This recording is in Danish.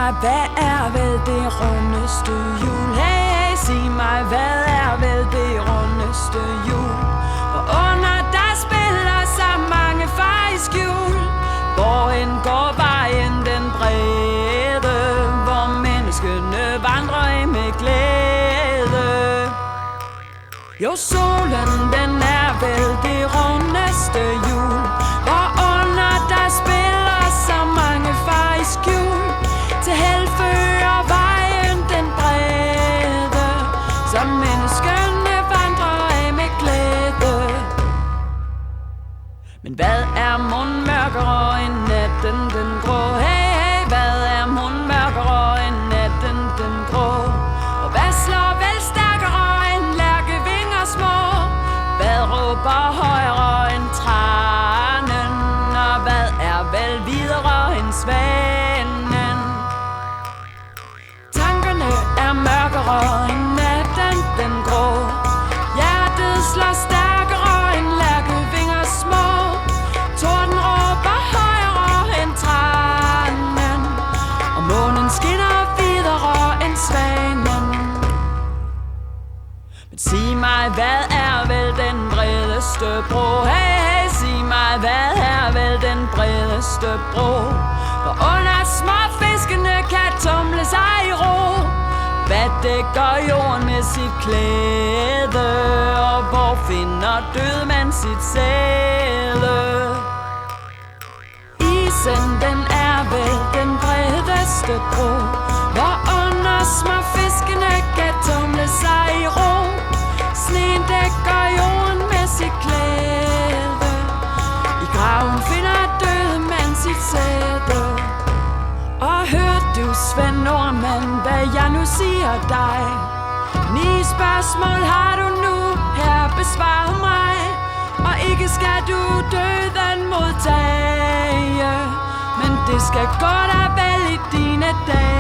mig, hvad er vel det rundeste jul? Hey, hey, sig mig, hvad er vel det rundeste jul? For under der spiller så mange far i skjul. Hvorhen går vejen den brede, hvor menneskene vandrer af med glæde? Jo, solen den er vel det rundeste jul, hvor under der spiller så mange far i skjul. Til held fører vejen den brede, som menneskene vandrer af med glæde. Men hvad er mon mørkere end natten den grå? Hey, hey, hvad er mon mørkere end natten den grå? Og hvad slår vel stærkere end lærkevinger små? Hvad råber højere end tranen? Og hvad er vel videre end svanen? Tankerne er mørkere end natten den grå. Hjertet slår stærkere end lærkevinger små. Torden råber højere end tranen, og månen skinner videre end svanen. Men sig mig, hvad er vel den bredeste bro? Hey, hey, sig mig, hvad er vel den bredeste bro? For under småfiskene kan tumle sig i ro. Hvad dækker jorden med sit klæde? Og hvor finder død man sit sæde? Isen den er vel den bredeste bro, hvor under småfiskene kan tumle sig i ro. Sneen dækker jorden med sit klæde. I graven finder død man sit sæde. Og hør du, Svend Nordmand, hvad jeg nu siger dig. 9 spørgsmål har du nu her, besvar mig. Og ikke skal du døden modtage, men det skal gå dig vel i dine dage.